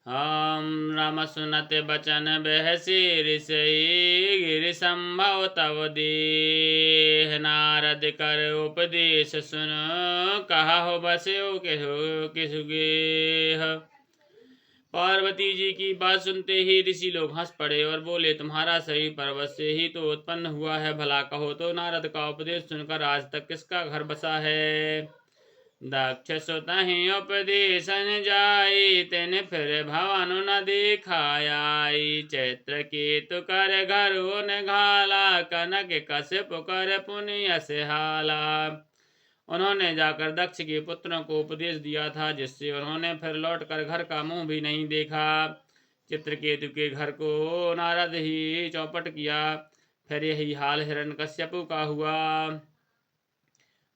हम राम सुनत बचन बहसी ऋषि गिरि संभव तव देह। नारद कर उपदेश सुन कहा बस्यो किसु गेह। पार्वती जी की बात सुनते ही ऋषि लोग हंस पड़े और बोले, तुम्हारा शरीर पर्वत से ही तो उत्पन्न हुआ है, भला कहो तो नारद का उपदेश सुनकर आज तक किसका घर बसा है। दक्ष सुतहि उपदेशन जाई, तिन फिर भवन न दिखाई। चैत्र केतु कर घर उन घाला, कनक कश्यप कर पुण्य से हाला। उन्होंने जाकर दक्ष के पुत्रों को उपदेश दिया था, जिससे उन्होंने फिर लौटकर घर का मुंह भी नहीं देखा। चित्रकेतु के घर को नारद ही चौपट किया। फिर यही हाल हिरण्यकश्यपु का हुआ।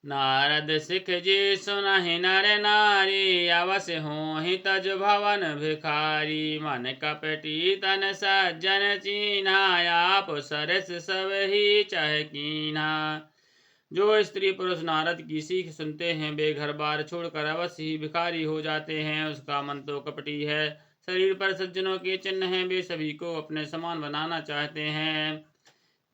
नारद सिख जी सुनहि नर नारी, अवश्य होहि तज भवन भिखारी। मन कपटी तन सज्जन चीन्हा, आप सरस सब ही चह कीन्हा। जो स्त्री पुरुष नारद की सीख सुनते हैं वे घर बार छोड़कर अवश्य ही भिखारी हो जाते हैं। उसका मन तो कपटी है, शरीर पर सज्जनों के चिन्ह हैं, वे सभी को अपने समान बनाना चाहते हैं।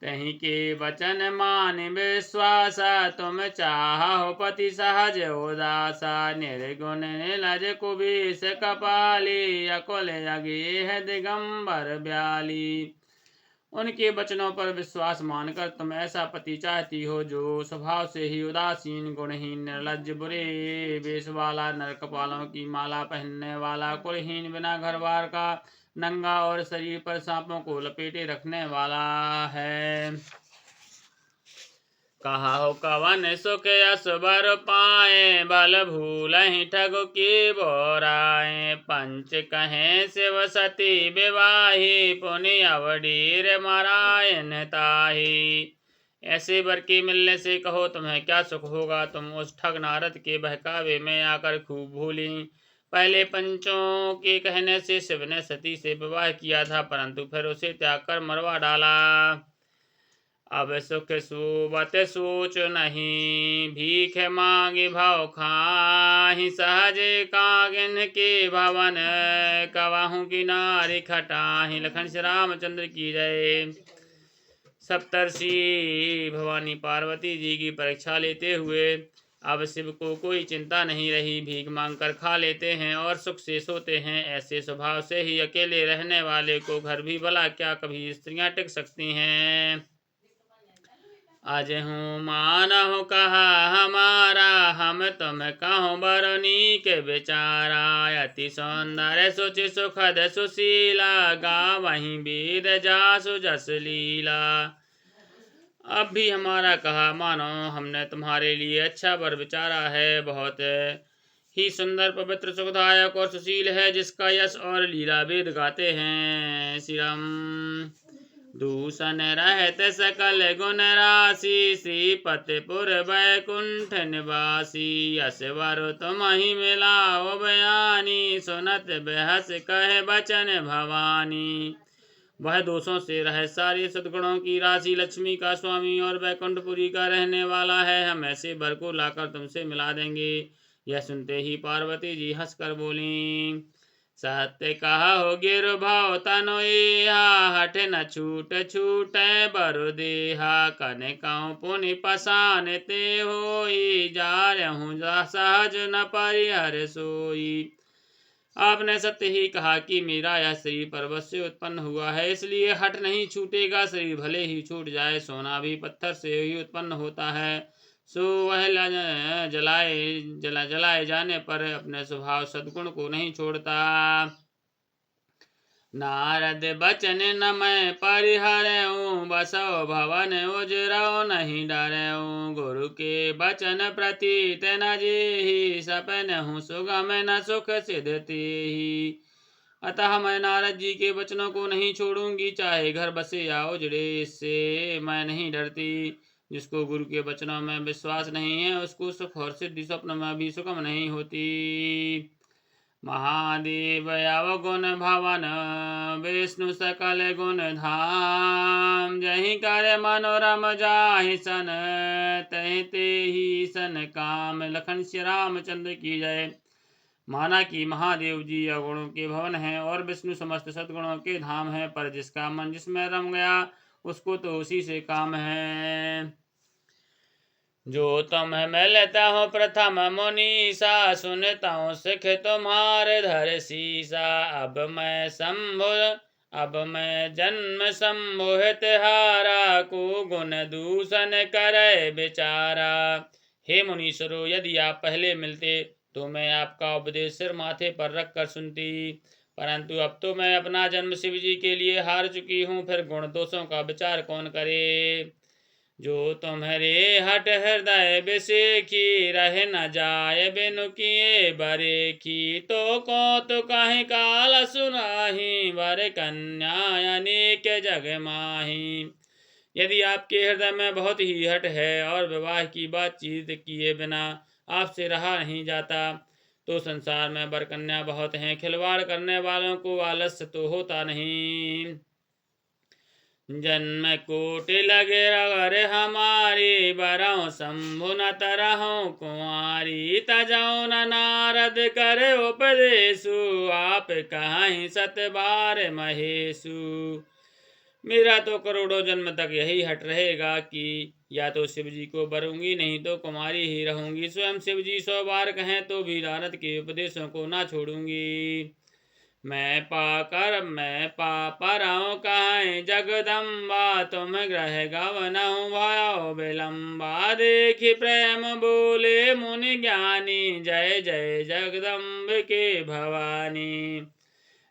कहीं के वचन मान विश्वासा, तुम चाहो पति सहज उदासा। निर्गुण निलज कुबीस कपाली, अकुल अगेह दिगंबर ब्याली। उनके वचनों पर विश्वास मानकर तुम ऐसा पति चाहती हो जो स्वभाव से ही उदासीन, गुणहीन, निर्लज्ज, बुरे वेश वाला, नरकपालों की माला पहनने वाला, कुलहीन, बिना घर बार का, नंगा और शरीर पर सांपों को लपेटे रखने वाला है। कहा हो कवन सुख असबर पाए, बल भूलहि ठगु की बोराए। पंच कहें शिव सती विवाही, पुनि अवडीर मरायन ताही। ऐसे वर के मिलने से कहो तुम्हें क्या सुख होगा। तुम उस ठग नारद के बहकावे में आकर खूब भूली। पहले पंचों के कहने से शिव ने सती से विवाह किया था, परंतु फिर उसे त्याग कर मरवा डाला। अब सुख सुबत सोच नहीं, भीख मांगे भाव खाहि। सहज कागिन के भवन, कवाहू की नारी खटाहि। लखन श्री रामचंद्र की जय। सप्तर्षि भवानी पार्वती जी की परीक्षा लेते हुए अब शिव को कोई चिंता नहीं रही। भीख मांगकर खा लेते हैं और सुख से सोते हैं। ऐसे स्वभाव से ही अकेले रहने वाले को घर भी भला क्या कभी स्त्रियां टिक सकती हैं। आज हूँ मानहु कहा हमारा, हम तुम कहो बरनी के बेचारा। अति सौंदर्य सुचि सुखद सुशीला, गावहीं वेद जासु जस लीला। अब भी हमारा कहा मानो, हमने तुम्हारे लिए अच्छा वर विचारा है। बहुत ही सुंदर, पवित्र, सुखदायक और सुशील है, जिसका यश और लीला वेद गाते हैं। श्री राम। दूषण रहत सकल गुण राशि, श्रीपतिपुर वैकुंठ निवासी। यश वर तुम्हि मिलाओ बयानी, सुनत बेहस कहे बचन भवानी। वह दोषों से रहित सारे सद्गुणों की राशि, लक्ष्मी का स्वामी और वैकुंठपुरी का रहने वाला है। हम ऐसे वर को लाकर तुमसे मिला देंगे। यह सुनते ही पार्वती जी हंसकर बोली, सत्य कहा हो गिर भाव तनु एहा। हठ न छूट छूटे बरु देहा, कनकौ पुनि पसान ते होई। जा रहूं सहज न परिहर सोई। आपने सत्य ही कहा कि मेरा यह शरीर पर्वत से उत्पन्न हुआ है, इसलिए हट नहीं छूटेगा। शरीर भले ही छूट जाए, सोना भी पत्थर से ही उत्पन्न होता है, सो वह जलाए जाने पर अपने स्वभाव सद्गुण को नहीं छोड़ता। नारद बचन न मैं परिहरऊं, बसो भवन उजरऊ नहीं डरऊं। गुरु के बचन प्रतीत न जेहि, सपन हूँ सुगम न सुख सिद्धति ही। अतः मैं नारद जी के वचनों को नहीं छोड़ूंगी, चाहे घर बसे या उजड़े, इससे मैं नहीं डरती। जिसको गुरु के वचनों में विश्वास नहीं है, उसको सुख और सिद्धि स्वप्न में भी सुगम नहीं होती। महादेव अवगुण भवन, विष्णु सकल गुण धाम। जहि कर मनोरम जाहि सन, तहि ते ही सन काम। लखन श्री रामचंद्र की जय। माना कि महादेव जी अगुणों के भवन हैं और विष्णु समस्त सद्गुणों के धाम है, पर जिसका मन जिसमें रम गया उसको तो उसी से काम है। जो तुम मैं लेता हूँ प्रथम मुनीसा, सुनता हूँ सिख तुम्हारे धर सीसा। अब मैं जन्म संमोहित हारा, को गुण दूषण करे बेचारा। हे मुनीश्वरों, यदि आप पहले मिलते तो मैं आपका उपदेश सिर माथे पर रख कर सुनती, परंतु अब तो मैं अपना जन्म शिव जी के लिए हार चुकी हूँ, फिर गुण दोषों का विचार कौन करे। जो तुम्हारे हट हृदय बिसेखी, रह न जाए बिनु किए बरे की। तो कौतुक कहीं काल सुनाही, वर कन्या अनेक जग माही। यदि आपके हृदय में बहुत ही हट है और विवाह की बातचीत किए बिना आपसे रहा नहीं जाता, तो संसार में वर कन्या बहुत हैं, खिलवाड़ करने वालों को आलस्य तो होता नहीं। जन्म कोटि लगे रगर हमारी, बरहु शंभु न तरहु कुंवारी। तजौ न नारद कर उपदेशु, आप कहीं सत बार महेशु। मेरा तो करोड़ों जन्म तक यही हट रहेगा कि या तो शिव जी को बरूंगी, नहीं तो कुमारी ही रहूंगी। स्वयं शिव जी 100 बार कहें तो भी नारद के उपदेशों को ना छोड़ूंगी। मैं पापराऊं कहाँ जगदम्बा, तुम ग्रह गवनहु भयो विलम्बा। देखि प्रेम बोले मुनि ज्ञानी, जय जय जगदम्बिके भवानी।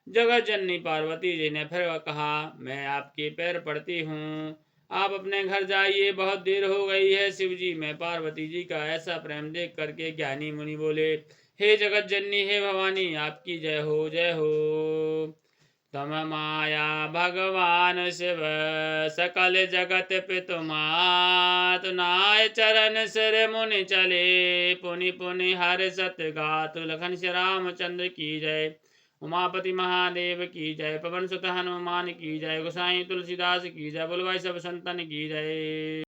जगत जननी पार्वती जी ने फिर कहा, मैं आपके पैर पड़ती हूँ, आप अपने घर जाइए, बहुत देर हो गई है। शिव जी में पार्वती जी का ऐसा प्रेम देख करके ज्ञानी मुनि बोले, हे जगत जननी, हे भवानी, आपकी जय हो जय हो। तम माया भगवान शिव, सकल जगत पितु मात। नाय चरण सिर मुनि चले, पुनि पुनि हर सत गात। लखन श्री रामचंद्र की जय, उमापति महादेव की जय, पवन सुत हनुमान की जय, गोसाई तुलसीदास की जय, बोलो भाई सब संतन की जय।